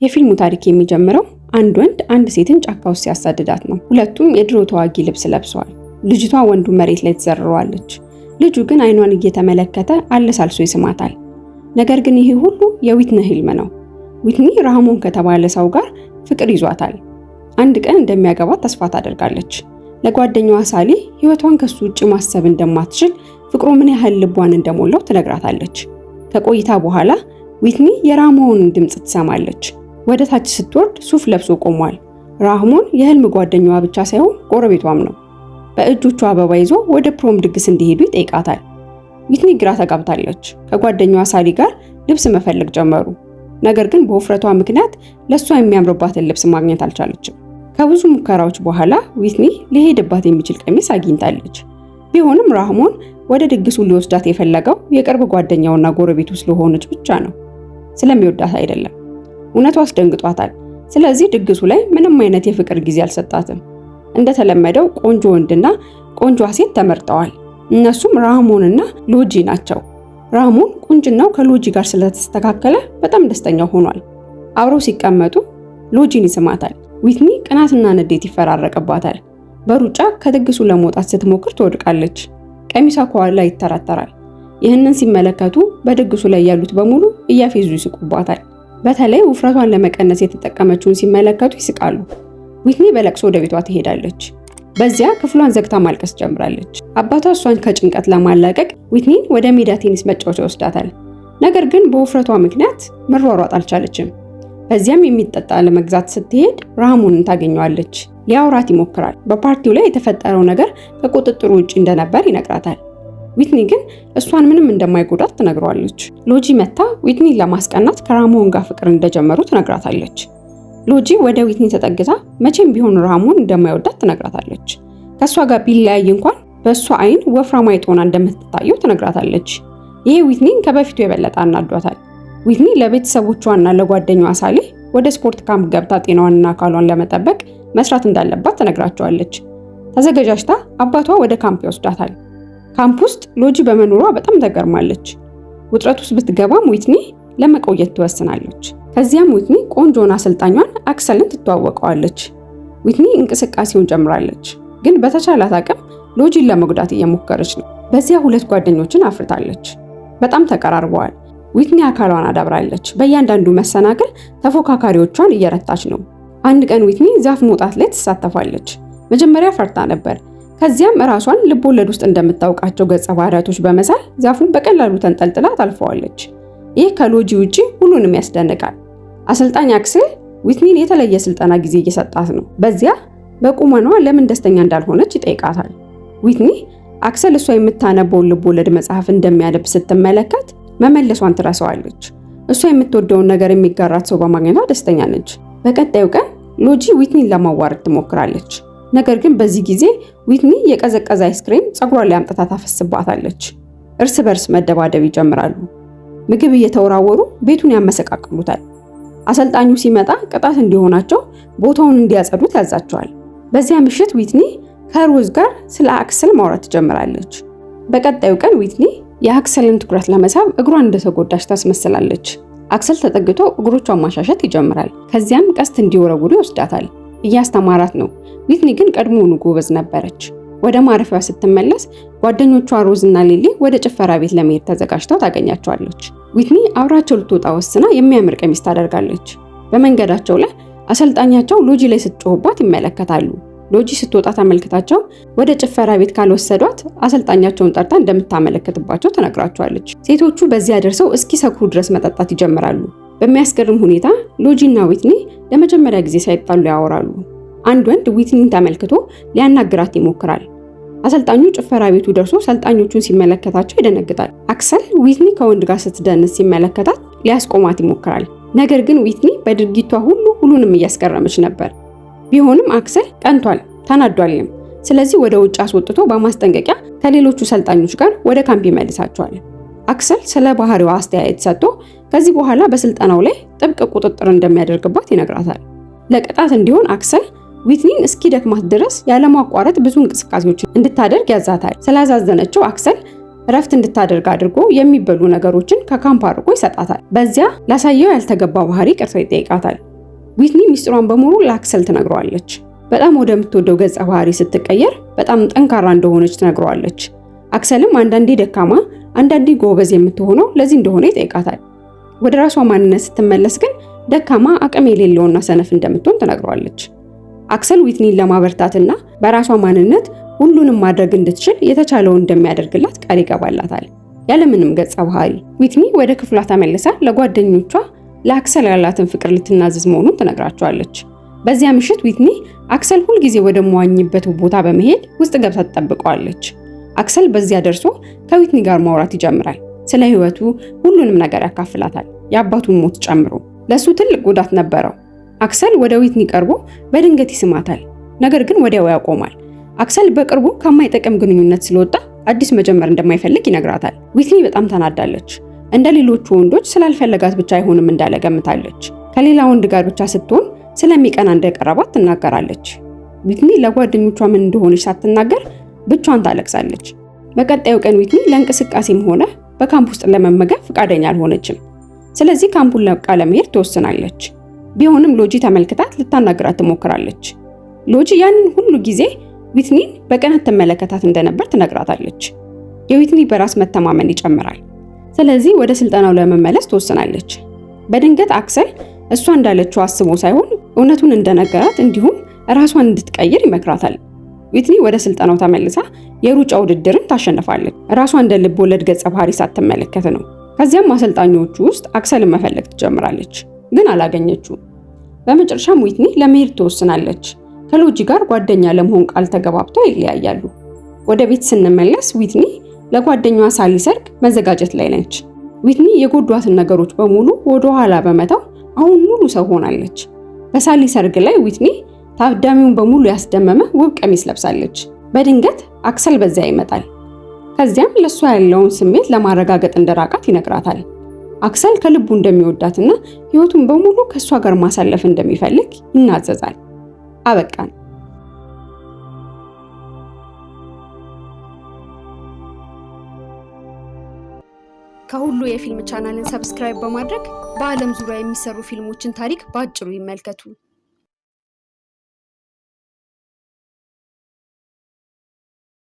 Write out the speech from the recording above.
የፊልሙ ታሪክ የሚጀምረው አንድ ወንድ አንድ ሴትን ጫካ ውስጥ ሲያሳድዳት ነው። ሁለቱም የድሮ ተዋጊ ልብስ ለብሰዋል። ልጅቷ ወንዱ መሬት ላይ ተዘርረዋለች። ልጁ ግን አይኗን እየተመለከተ አለሳልሶ ይስማታል። ነገር ግን ይሄ ሁሉ የዊትኒ ህልም ነው። ዊትኒ ራህሞን ከተባለ ሰው ጋር ፍቅር ይዟታል። አንድ ቀን እንደሚያገባት ተስፋ ታደርጋለች። ለጓደኛዋ ሳሊ ህይወቷን ከሱ ውጪ ማሰብ እንደማትችል፣ ፍቅሩ ምን ያህል ልቧን እንደሞላው ትነግራታለች። ከቆይታ በኋላ ዊትኒ የራህሞንን ድምጽ ትሰማለች። ወደ ታች ስትወርድ ሱፍ ለብሶ ቆሟል። ራህሞን የህልም ጓደኛዋ ብቻ ሳይሆን ጎረቤቷም ነው። በእጆቹ አበባ ይዞ ወደ ፕሮም ድግስ እንዲሄዱ ይጠይቃታል። ዊትኒ ግራ ተጋብታለች። ከጓደኛዋ ሳሊ ጋር ልብስ መፈለግ ጀመሩ። ነገር ግን በውፍረቷ ምክንያት ለሷ የሚያምርባትን ልብስ ማግኘት አልቻለችም። ከብዙ ሙከራዎች በኋላ ዊትኒ ሊሄድባት የሚችል ቀሚስ አግኝታለች። ቢሆንም ራህሞን ወደ ድግሱ ሊወስዳት የፈለገው የቅርብ ጓደኛውና ጎረቤቱ ስለሆነች ብቻ ነው፣ ስለሚወዳት አይደለም። እውነቱ አስደንግጧታል። ስለዚህ ድግሱ ላይ ምንም አይነት የፍቅር ጊዜ አልሰጣትም። እንደተለመደው ቆንጆ ወንድና ቆንጆ ሴት ተመርጠዋል። እነሱም ራህሞንና ሎጂ ናቸው። ራህሞን ቁንጅናው ከሎጂ ጋር ስለተስተካከለ በጣም ደስተኛ ሆኗል። አብረው ሲቀመጡ ሎጂን ይስማታል። ዊትኒ ቅናትና ንዴት ይፈራረቅባታል። በሩጫ ከድግሱ ለመውጣት ስትሞክር ትወድቃለች። ቀሚሷ ከኋላ ይተራተራል። ይህንን ሲመለከቱ በድግሱ ላይ ያሉት በሙሉ እያፌዙ ይስቁባታል። በተለይ ውፍረቷን ለመቀነስ የተጠቀመችውን ሲመለከቱ ይስቃሉ። ዊትኒ በለቅሶ ወደ ቤቷ ትሄዳለች። በዚያ ክፍሏን ዘግታ ማልቀስ ጀምራለች። አባቷ እሷን ከጭንቀት ለማላቀቅ ዊትኒን ወደ ሜዳ ቴኒስ መጫወቻ ይወስዳታል። ነገር ግን በውፍረቷ ምክንያት መሯሯጥ አልቻለችም። በዚያም የሚጠጣ ለመግዛት ስትሄድ ራህሞንን ታገኘዋለች። ሊያወራት ይሞክራል። በፓርቲው ላይ የተፈጠረው ነገር ከቁጥጥሩ ውጭ እንደነበር ይነግራታል። ዊትኒ ግን እሷን ምንም እንደማይጎዳት ትነግረዋለች። ሎጂ መታ ዊትኒን ለማስቀናት ከራህሞን ጋር ፍቅር እንደጀመሩ ትነግራታለች። ሎጂ ወደ ዊትኒ ተጠግታ መቼም ቢሆን ራህሞን እንደማይወዳት ትነግራታለች። ከሷ ጋር ቢለያይ እንኳን በሷ አይን ወፍራም አይጥ ሆና እንደምትታየው ትነግራታለች። ይሄ ዊትኒን ከበፊቱ የበለጠ አናዷታል። ዊትኒ ለቤተሰቦቿና ለጓደኛዋ ሳሊ ወደ ስፖርት ካምፕ ገብታ ጤናዋንና አካሏን ለመጠበቅ መስራት እንዳለባት ትነግራቸዋለች። ተዘጋጅታ አባቷ ወደ ካምፕ ይወስዳታል። ካምፕ ውስጥ ሎጂ በመኖሯ በጣም ተገርማለች። ውጥረት ውስጥ ብትገባም ዊትኒ ለመቆየት ትወስናለች። ከዚያም ዊትኒ ቆንጆና አሰልጣኟን አክሰልን ትተዋወቀዋለች። ዊትኒ እንቅስቃሴውን ጀምራለች፣ ግን በተቻላት አቅም ሎጂን ለመጉዳት እየሞከረች ነው። በዚያ ሁለት ጓደኞችን አፍርታለች። በጣም ተቀራርበዋል። ዊትኒ አካሏን አዳብራለች። በእያንዳንዱ መሰናክል ተፎካካሪዎቿን እየረታች ነው። አንድ ቀን ዊትኒ ዛፍ መውጣት ላይ ትሳተፋለች። መጀመሪያ ፈርታ ነበር። ከዚያም ራሷን ልቦለድ ውስጥ እንደምታውቃቸው ገጸ ባህሪያቶች በመሳል ዛፉን በቀላሉ ተንጠልጥላ ታልፈዋለች። ይህ ከሎጂ ውጪ ሁሉንም ያስደንቃል። አሰልጣኝ አክሰል ዊትኒን የተለየ ስልጠና ጊዜ እየሰጣት ነው። በዚያ በቁመኗ ለምን ደስተኛ እንዳልሆነች ይጠይቃታል። ዊትኒ አክሰል እሷ የምታነበውን ልቦለድ መጽሐፍ እንደሚያነብ ስትመለከት መመለሷን ትረሳዋለች። እሷ የምትወደውን ነገር የሚጋራት ሰው በማግኘቷ ደስተኛ ነች። በቀጣዩ ቀን ሎጂ ዊትኒን ለማዋረድ ትሞክራለች። ነገር ግን በዚህ ጊዜ ዊትኒ የቀዘቀዘ አይስክሬም ፀጉሯ ላይ አምጥታ ታፈስባታለች። እርስ በርስ መደባደብ ይጀምራሉ። ምግብ እየተወራወሩ ቤቱን ያመሰቃቅሉታል። አሰልጣኙ ሲመጣ ቅጣት እንዲሆናቸው ቦታውን እንዲያጸዱት ያዛቸዋል። በዚያ ምሽት ዊትኒ ከሮዝ ጋር ስለ አክሰል ማውራት ትጀምራለች። በቀጣዩ ቀን ዊትኒ የአክሰልን ትኩረት ለመሳብ እግሯን እንደተጎዳች ታስመስላለች። አክሰል ተጠግቶ እግሮቿን ማሻሸት ይጀምራል። ከዚያም ቀስት እንዲወረውሩ ይወስዳታል። እያስተማራት ነው። ዊትኒ ግን ቀድሞውኑ ጎበዝ ነበረች። ወደ ማረፊያዋ ስትመለስ ጓደኞቿ ሮዝ እና ሊሊ ወደ ጭፈራ ቤት ለመሄድ ተዘጋጅተው ታገኛቸዋለች። ዊትኒ አብራቸው ልትወጣ ወስና የሚያምር ቀሚስ ታደርጋለች። በመንገዳቸው ላይ አሰልጣኛቸው ሎጂ ላይ ስትጮህባት ይመለከታሉ። ሎጂ ስትወጣ ተመልክታቸው ወደ ጭፈራ ቤት ካልወሰዷት አሰልጣኛቸውን ጠርታ እንደምታመለክትባቸው ትነግራቸዋለች። ሴቶቹ በዚያ ደርሰው እስኪሰክሩ ድረስ መጠጣት ይጀምራሉ። በሚያስገርም ሁኔታ ሎጂ እና ዊትኒ ለመጀመሪያ ጊዜ ሳይጣሉ ያወራሉ። አንድ ወንድ ዊትኒን ተመልክቶ ሊያናግራት ይሞክራል። አሰልጣኙ ጭፈራ ቤቱ ደርሶ ሰልጣኞቹን ሲመለከታቸው ይደነግጣል። አክሰል ዊትኒ ከወንድ ጋር ስትደንስ ሲመለከታት ሊያስቆማት ይሞክራል። ነገር ግን ዊትኒ በድርጊቷ ሁሉንም እያስገረመች ነበር። ቢሆንም አክሰል ቀንቷል፣ ተናዷልም። ስለዚህ ወደ ውጭ አስወጥቶ በማስጠንቀቂያ ከሌሎቹ ሰልጣኞች ጋር ወደ ካምፕ ይመልሳቸዋል። አክሰል ስለ ባህሪዋ አስተያየት ሰጥቶ ከዚህ በኋላ በስልጠናው ላይ ጥብቅ ቁጥጥር እንደሚያደርግባት ይነግራታል። ለቅጣት እንዲሆን አክሰል ዊትኒን እስኪደክማት ድረስ ያለማቋረጥ ብዙ እንቅስቃሴዎችን እንድታደርግ ያዛታል። ስላዛዘነችው አክሰል እረፍት እንድታደርግ አድርጎ የሚበሉ ነገሮችን ከካምፕ አርቆ ይሰጣታል። በዚያ ላሳየው ያልተገባ ባህሪ ቅርታ ይጠይቃታል። ዊትኒ ሚስጥሯን በሙሉ ለአክሰል ትነግረዋለች። በጣም ወደምትወደው ገጸ ባህሪ ስትቀየር በጣም ጠንካራ እንደሆነች ትነግረዋለች። አክሰልም አንዳንዴ ደካማ አንዳንዴ ጎበዝ የምትሆነው ለዚህ እንደሆነ ይጠይቃታል። ወደ ራሷ ማንነት ስትመለስ ግን ደካማ አቅም የሌለውና ሰነፍ እንደምትሆን ትነግረዋለች። አክሰል ዊትኒን ለማበርታትና በራሷ ማንነት ሁሉንም ማድረግ እንድትችል የተቻለውን እንደሚያደርግላት ቃል ይገባላታል። ያለምንም ገጸ ባህሪ ዊትኒ ወደ ክፍሏ ተመልሳ ለጓደኞቿ ለአክሰል ያላትን ፍቅር ልትናዘዝ መሆኑን ትነግራቸዋለች። በዚያ ምሽት ዊትኒ አክሰል ሁልጊዜ ወደ መዋኝበት ቦታ በመሄድ ውስጥ ገብታ ትጠብቀዋለች። አክሰል በዚያ ደርሶ ከዊትኒ ጋር ማውራት ይጀምራል። ስለ ህይወቱ ሁሉንም ነገር ያካፍላታል፣ የአባቱን ሞት ጨምሮ። ለሱ ትልቅ ጉዳት ነበረው። አክሰል ወደ ዊትኒ ቀርቦ በድንገት ይስማታል፣ ነገር ግን ወዲያው ያቆማል። አክሰል በቅርቡ ከማይጠቅም ግንኙነት ስለወጣ አዲስ መጀመር እንደማይፈልግ ይነግራታል። ዊትኒ በጣም ተናዳለች። እንደ ሌሎቹ ወንዶች ስላልፈለጋት ብቻ አይሆንም እንዳለ ገምታለች። ከሌላ ወንድ ጋር ብቻ ስትሆን ስለሚቀና እንደቀረባት ትናገራለች። ዊትኒ ለጓደኞቿ ምን እንደሆነች ሳትናገር ብቻዋን ታለቅሳለች። በቀጣዩ ቀን ዊትኒ ለእንቅስቃሴም ሆነ በካምፕ ውስጥ ለመመገብ ፈቃደኛ አልሆነችም። ስለዚህ ካምፑን ለቃ ለመሄድ ትወስናለች። ቢሆንም ሎጂ ተመልክታት ልታናግራት ትሞክራለች። ሎጂ ያንን ሁሉ ጊዜ ዊትኒን በቅናት ትመለከታት እንደነበር ትነግራታለች። የዊትኒ በራስ መተማመን ይጨምራል። ስለዚህ ወደ ስልጠናው ለመመለስ ትወስናለች። በድንገት አክሰል እሷ እንዳለችው አስቦ ሳይሆን እውነቱን እንደነገራት እንዲሁም ራሷን እንድትቀይር ይመክራታል። ዊትኒ ወደ ስልጠናው ተመልሳ የሩጫ ውድድርን ታሸንፋለች። ራሷ እንደ ልብ ወለድ ገጸ ባህሪ ሳትመለከት ነው። ከዚያም አሰልጣኞቹ ውስጥ አክሰልን መፈለግ ትጀምራለች፣ ግን አላገኘችውም። በመጨረሻም ዊትኒ ለመሄድ ትወስናለች። ከሎጂ ጋር ጓደኛ ለመሆን ቃል ተገባብተው ይለያያሉ። ወደ ቤት ስንመለስ ዊትኒ ለጓደኛዋ ሳሊ ሰርግ መዘጋጀት ላይ ነች። ዊትኒ የጎዷትን ነገሮች በሙሉ ወደ ኋላ በመተው አሁን ሙሉ ሰው ሆናለች። በሳሊ ሰርግ ላይ ዊትኒ ታዳሚውን በሙሉ ያስደመመ ውብ ቀሚስ ለብሳለች። በድንገት አክሰል በዚያ ይመጣል። ከዚያም ለሷ ያለውን ስሜት ለማረጋገጥ እንደራቃት ይነግራታል። አክሰል ከልቡ እንደሚወዳትና ህይወቱን በሙሉ ከሷ ጋር ማሳለፍ እንደሚፈልግ ይናዘዛል። አበቃን። ከሁሉ የፊልም ቻናልን ሰብስክራይብ በማድረግ በዓለም ዙሪያ የሚሰሩ ፊልሞችን ታሪክ በአጭሩ ይመልከቱ።